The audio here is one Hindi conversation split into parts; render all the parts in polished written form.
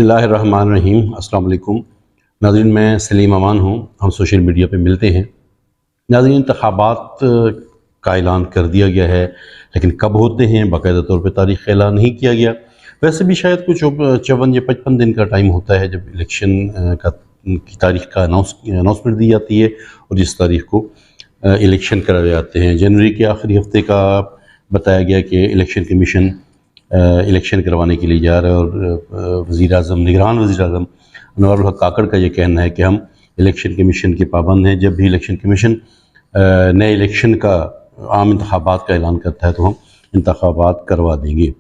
बिस्मिल्लाहिर्रहमानिर्रहीम। अस्सलाम वालेकुम नाज़रीन, मैं सलीम अमान हूँ। हम सोशल मीडिया पे मिलते हैं। नाज़रीन, इंतखाबात का ऐलान कर दिया गया है, लेकिन कब होते हैं बाकायदा तौर पे तारीख़ का ऐलान नहीं किया गया। वैसे भी शायद कुछ 54 या 55 दिन का टाइम होता है जब इलेक्शन की तारीख़ का अनाउंसमेंट दी जाती है और जिस तारीख़ को इलेक्शन कराए जाते हैं। जनवरी के आखिरी हफ्ते का बताया गया कि इलेक्शन कमीशन इलेक्शन करवाने के लिए जा रहा है और निगरान वज़ीर आज़म अनवारुल हक काकड़ का ये कहना है कि हम इलेक्शन कमीशन के पाबंद हैं। जब भी इलेक्शन कमीशन नए इलेक्शन का आम इंतखाबात का ऐलान करता है तो हम इंतखाबात करवा देंगे।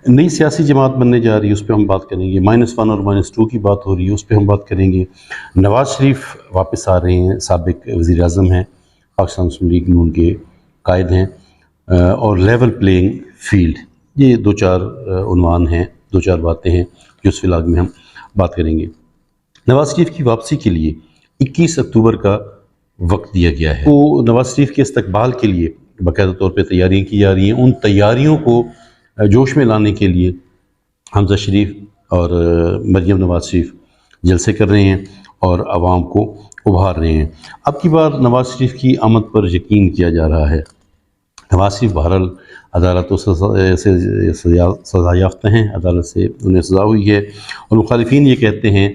नई सियासी जमात बनने जा रही है, उस पर हम बात करेंगे। -1 और -2 की बात हो रही है, उस पर हम बात करेंगे। नवाज़ शरीफ वापस आ रहे हैं, साबिक वज़ीर आज़म हैं, पाकिस्तान मुस्लिम लीग नून के कायद हैं। और लेवल प्लेइंग फील्ड, ये 2-4 उन्वान हैं, 2-4 बातें हैं जो इस व्लॉग में हम बात करेंगे। नवाज़ शरीफ की वापसी के लिए 21 अक्टूबर का वक्त दिया गया है। तो नवाज़ शरीफ के इस्तकबाल के लिए बाकायदा तौर पे तैयारियाँ की जा रही हैं। उन तैयारियों को जोश में लाने के लिए हमज़ा शरीफ और मरियम नवाज़ शरीफ जलसे कर रहे हैं और आवाम को उभार रहे हैं। अब की बार नवाज़ शरीफ की आमद पर यकीन किया जा रहा है। नवाज़ शरीफ बहरहाल अदालतों से सज़ा याफ्ता हैं, अदालत से उन्हें सज़ा हुई है और मुखालिफिन ये कहते हैं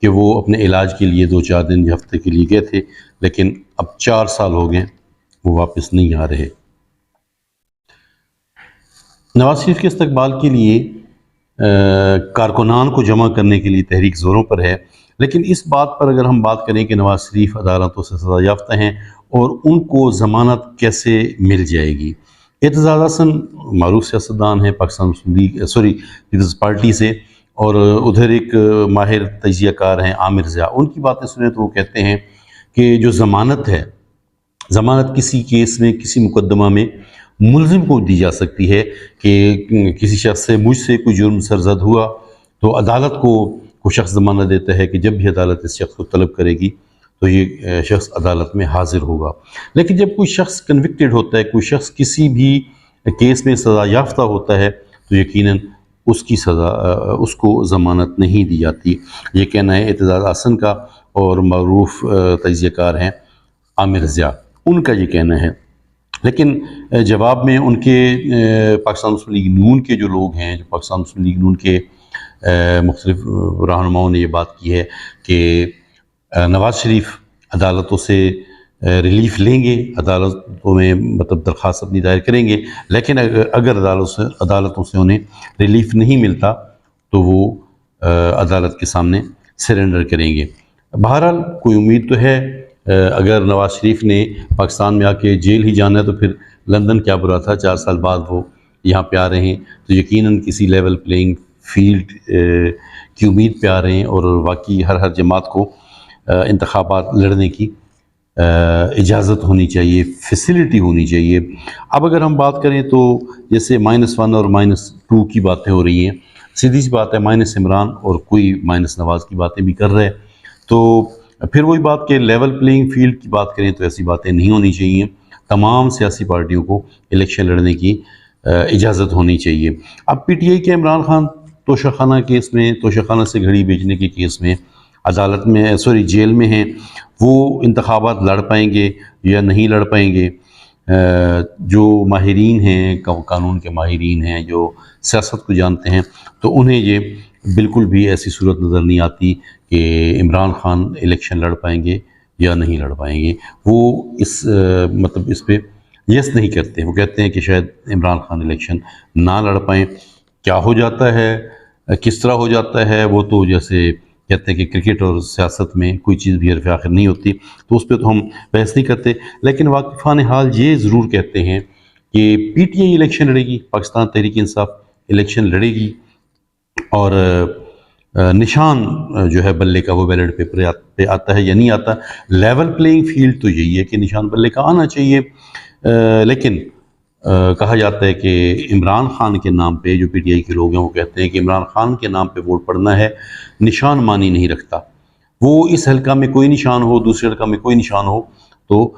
कि वो अपने इलाज के लिए 2-4 दिन या हफ्ते के लिए गए थे, लेकिन अब 4 साल हो गए, वो वापस नहीं आ रहे। नवाज़ शरीफ के इस्तकबाल के लिए कारकुनान को जमा करने के लिए तहरीक ज़ोरों पर है, लेकिन इस बात पर अगर हम बात करें कि नवाज़ शरीफ अदालतों से सज़ा याफ्ता हैं और उनको ज़मानत कैसे मिल जाएगी। एतज़ाज़ हसन मारूफ सियासतदान है पाकिस्तान मुस्लिम लीग पीपल्स पार्टी से, और उधर एक माहिर तजियाकार हैं आमिर ज़िया। उनकी बातें सुने तो वो कहते हैं कि जो ज़मानत है, ज़मानत किसी केस में, किसी मुकदमा में मुल्ज़िम को दी जा सकती है कि किसी शख्स से मुझसे कोई जुर्म सरज़द हुआ तो अदालत को शख्स ज़मानत देता है कि जब भी अदालत इस शख्स को तलब करेगी तो ये शख्स अदालत में हाजिर होगा। लेकिन जब कोई शख्स कन्विक्टेड होता है, कोई शख्स किसी भी केस में सज़ा याफ्ता होता है, तो यकीनन उसकी सज़ा उसको ज़मानत नहीं दी जाती। ये कहना है एतज़ाज़ हसन का और मरूफ तजियाकार हैं आमिर ज़िया, उनका ये कहना है। लेकिन जवाब में उनके पाकिस्तान मुस्लिम लीग नून के जो लोग हैं, जो पाकिस्तान मुस्लिम लीग नून के मुख्तलिफ रहनुमाओं ने ये बात की है कि नवाज़ शरीफ अदालतों से रिलीफ लेंगे, अदालतों में मतलब दरख्वास्त अपनी दायर करेंगे, लेकिन अगर अदालतों से उन्हें रिलीफ नहीं मिलता तो वो अदालत के सामने सरेंडर करेंगे। बहरहाल कोई उम्मीद तो है। अगर नवाज़ शरीफ ने पाकिस्तान में आके जेल ही जाना है तो फिर लंदन क्या बुरा था, 4 साल बाद वो यहाँ पे आ रहे हैं तो यकीनन किसी लेवल प्लेइंग फील्ड की उम्मीद पे आ रहे हैं और वाकई हर जमात को इंतखाबात लड़ने की इजाज़त होनी चाहिए, फैसिलिटी होनी चाहिए। अब अगर हम बात करें तो जैसे -1 और -2 की बातें हो रही हैं, सीधी सी बात है माइनस इमरान और कोई माइनस नवाज़ की बातें भी कर रहे हैं, तो फिर वही बात के लेवल प्लेइंग फील्ड की बात करें तो ऐसी बातें नहीं होनी चाहिए। तमाम सियासी पार्टियों को इलेक्शन लड़ने की इजाज़त होनी चाहिए। अब PTI के इमरान खान तोशाखाना केस में, तोशाखाना से घड़ी बेचने के केस में अदालत में जेल में हैं, वो इंतखाबात लड़ पाएंगे या नहीं लड़ पाएंगे। जो माहिरीन हैं, कानून के माहिरीन हैं, जो सियासत को जानते हैं, तो उन्हें ये बिल्कुल भी ऐसी सूरत नज़र नहीं आती कि इमरान खान इलेक्शन लड़ पाएंगे या नहीं लड़ पाएंगे। वो मतलब इस पे यस नहीं करते। वो कहते हैं कि शायद इमरान खान इलेक्शन ना लड़ पाएँ। क्या हो जाता है, किस तरह हो जाता है, वो तो जैसे कहते हैं कि क्रिकेट और सियासत में कोई चीज़ भी हरफ आखिर नहीं होती, तो उस पर तो हम बहस नहीं करते। लेकिन वाकिफ़ान हाल ये ज़रूर कहते हैं कि PTI इलेक्शन लड़ेगी, पाकिस्तान तहरीक इंसाफ इलेक्शन लड़ेगी और निशान जो है बल्ले का वो बैलेट पेपर पे आता है या नहीं आता। लेवल प्लेइंग फील्ड तो यही है कि निशान बल्ले का आना चाहिए। लेकिन कहा जाता है कि इमरान खान के नाम पे, जो PTI के लोग हैं वो कहते हैं कि इमरान खान के नाम पे वोट पड़ना है, निशान मानी नहीं रखता। वो इस हल्का में कोई निशान हो, दूसरे हल्का में कोई निशान हो, तो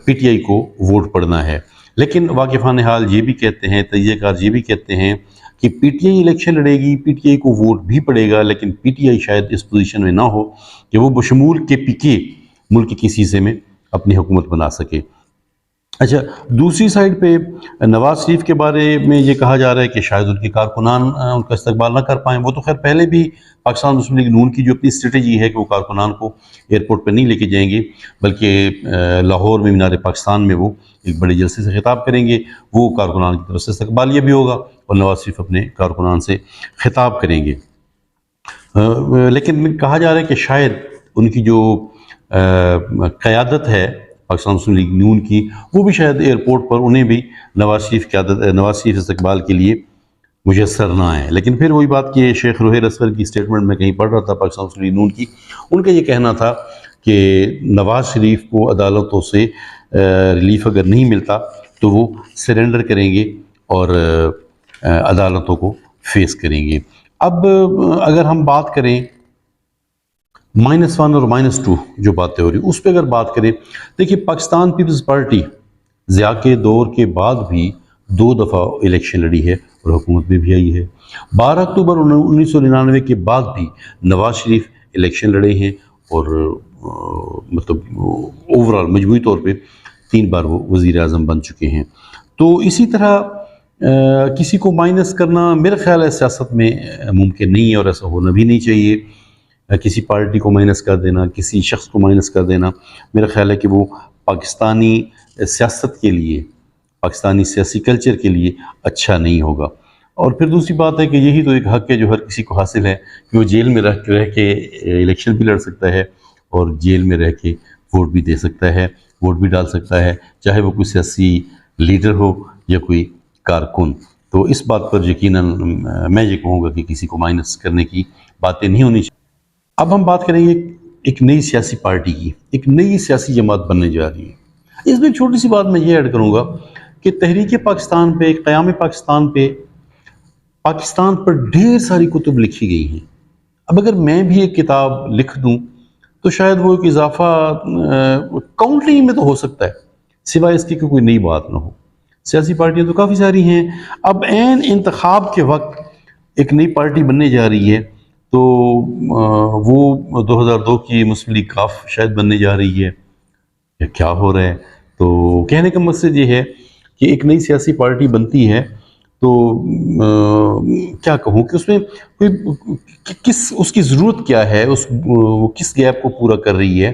PTI को वोट पड़ना है। लेकिन वाकिफ़ान हाल ये भी कहते हैं, तजियाकार ये भी कहते हैं कि पीटीआई इलेक्शन लड़ेगी, पीटीआई को वोट भी पड़ेगा, लेकिन पीटीआई शायद इस पोजीशन में ना हो कि वो बशमूल केपीके मुल्क के किसी हिस्से में अपनी हुकूमत बना सके। अच्छा, दूसरी साइड पे नवाज शरीफ के बारे में ये कहा जा रहा है कि शायद उनके कारकुनान उनका इस्तकबाल ना कर पाएँ। वो तो खैर पहले भी पाकिस्तान मुस्लिम लीग नून की जो अपनी स्ट्रेटजी है कि वो कारकुनान को एयरपोर्ट पर नहीं लेके जाएंगे, बल्कि लाहौर में मीनार पाकिस्तान में वो एक बड़े जलसे से खिताब करेंगे। वो कारकुनान की तरफ से इस्तकबालिया भी होगा और नवाज शरीफ अपने कारकुनान से खिताब करेंगे। लेकिन कहा जा रहा है कि शायद उनकी जो क़यादत है पाकिस्तान मुस्लिम लीग नून की, वो भी शायद एयरपोर्ट पर उन्हें भी नवाज शरीफ इस्तकबाल के लिए मुयसर ना आए। लेकिन फिर वही बात कि शेख रोहेर असगर की स्टेटमेंट में कहीं पढ़ रहा था पाकिस्तान मुस्लिम लीग नून की, उनका ये कहना था कि नवाज शरीफ को अदालतों से रिलीफ अगर नहीं मिलता तो वो सरेंडर करेंगे और अदालतों को फेस करेंगे। अब अगर हम बात करें -1 और -2 जो बातें हो रही उस पर अगर बात करें, देखिए पाकिस्तान पीपल्स पार्टी ज़िया के दौर के बाद भी 2 दफ़ा इलेक्शन लड़ी है और हुकूमत में भी आई है। 12 अक्टूबर 1999 के बाद भी नवाज शरीफ इलेक्शन लड़े हैं और मतलब ओवरऑल मजमूई तौर पे 3 बार वो वज़ीर आज़म बन चुके हैं। तो इसी तरह किसी को माइनस करना मेरा ख्याल है सियासत में मुमकिन नहीं है और ऐसा होना भी नहीं चाहिए। किसी पार्टी को माइनस कर देना, किसी शख्स को माइनस कर देना, मेरा ख्याल है कि वो पाकिस्तानी सियासत के लिए, पाकिस्तानी सियासी कल्चर के लिए अच्छा नहीं होगा। और फिर दूसरी बात है कि यही तो एक हक़ है जो हर किसी को हासिल है कि वो जेल में रह के इलेक्शन भी लड़ सकता है और जेल में रह के वोट भी दे सकता है, वोट भी डाल सकता है, चाहे वो कोई सियासी लीडर हो या कोई कारकुन। तो इस बात पर यकीनन मैं ये कहूँगा कि किसी को माइनस करने की बातें नहीं होनी चाहिए। अब हम बात करेंगे एक नई सियासी पार्टी की, एक नई सियासी जमात बनने जा रही है। इसमें छोटी सी बात मैं ये ऐड करूँगा कि तहरीक पाकिस्तान पे, क़याम पाकिस्तान पे, पाकिस्तान पर ढेर सारी कुतुब लिखी गई हैं। अब अगर मैं भी एक किताब लिख दूँ तो शायद वो एक इजाफा काउंटलिंग में तो हो सकता है, सिवाय इसके कि कोई नई बात ना हो। सियासी पार्टियाँ तो काफ़ी सारी हैं। अब ऐन इंतखाब के वक्त एक नई पार्टी बनने जा रही है तो वो 2002 की मुस्लिम लीग काफ शायद बनने जा रही है या क्या हो रहा है। तो कहने का मकसद ये है कि एक नई सियासी पार्टी बनती है तो क्या कहूँ कि उसमें कोई किस उसकी ज़रूरत क्या है, वो किस गैप को पूरा कर रही है।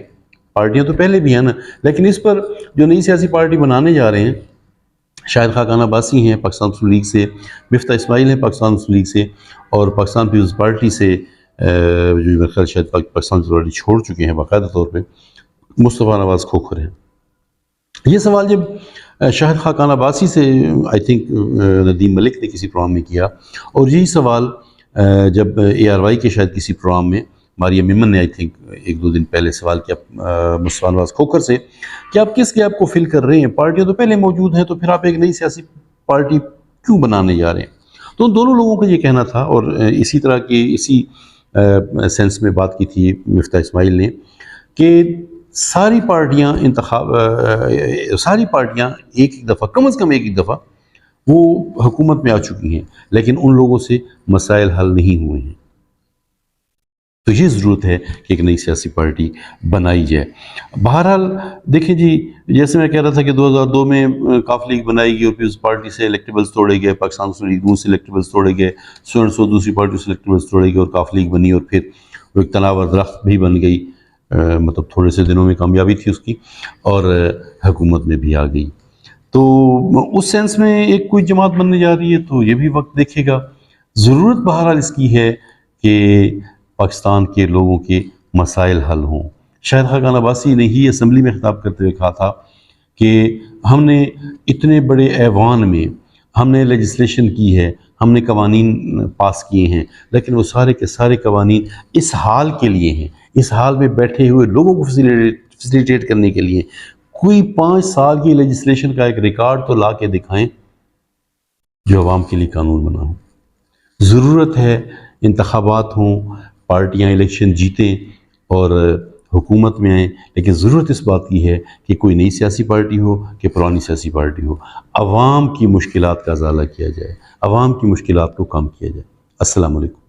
पार्टियाँ तो पहले भी हैं ना, लेकिन इस पर जो नई सियासी पार्टी बनाने जा रहे हैं, शाहिद खाकान अब्बासी हैं पाकिस्तान मुस्लिम लीग से, मिफ्ता इस्माइल हैं पाकिस्तान मुस्लिम लीग से और पाकिस्तान पीपल्स पार्टी से जो मेरे ख्याल शायद पाकिस्तान पीपल्स पार्टी छोड़ चुके हैं बाकायदा तौर पे, मुस्तफ़ा नवाज़ खोखर हैं। ये सवाल जब शाहिद खाकान अब्बासी से आई थिंक नदीम मलिक ने किसी प्रोग्राम में किया और यही सवाल जब ARY के शायद किसी प्रोग्राम में मारिया मिमन ने आई थिंक 1-2 दिन पहले सवाल किया मुस्तफ़ा नवाज़ खोखर से कि आप किस गैप को फिल कर रहे हैं, पार्टियाँ तो पहले मौजूद हैं तो फिर आप एक नई सियासी पार्टी क्यों बनाने जा रहे हैं। तो उन दोनों लोगों का ये कहना था और इसी तरह की इसी सेंस में बात की थी मिफ्ता इस्माइल ने कि सारी पार्टियां एक दफ़ा कम से कम एक दफ़ा वो हुकूमत में आ चुकी हैं, लेकिन उन लोगों से मसाइल हल नहीं हुए हैं। तो ये ज़रूरत है कि एक नई सियासी पार्टी बनाई जाए। बहरहाल देखिए जी, जैसे मैं कह रहा था कि 2002 में काफ लीग बनाई गई और पीपल्स पार्टी से इलेक्टेबल्स तोड़े गए, पाकिस्तान मुस्लिम लीग नून से इलेक्टेबल्स तोड़े गए, सो दूसरी पार्टी से इलेक्टेबल्स तोड़े गए और काफ लीग बनी और फिर वो एक तनावर दरख्त भी बन गई। मतलब थोड़े से दिनों में कामयाबी थी उसकी और हुकूमत में भी आ गई। तो उस सेंस में एक कोई जमात बनने जा रही है तो ये भी वक्त देखेगा। ज़रूरत बहरहाल इसकी है कि पाकिस्तान के लोगों के मसाइल हल हों। शाहिद खाकान अब्बासी ने ही असम्बली में खिताब करते हुए कहा था कि हमने इतने बड़े ऐवान में हमने लेजिस्लेशन की है, हमने कवानीन पास किए हैं, लेकिन वो सारे के सारे कवानीन इस हाल के लिए हैं, इस हाल में बैठे हुए लोगों को फैसिलिटेट करने के लिए। कोई 5 साल की लेजिस्लेशन का एक रिकॉर्ड तो ला के दिखाएं जो अवाम के लिए कानून बना हो। ज़रूरत है इंतखाबात हों, पार्टियां इलेक्शन जीतें और हुकूमत में आए, लेकिन ज़रूरत इस बात की है कि कोई नई सियासी पार्टी हो कि पुरानी सियासी पार्टी हो, अवाम की मुश्किलात का अज़ाला किया जाए, अवाम की मुश्किलात को कम किया जाए। अस्सलाम वालेकुम।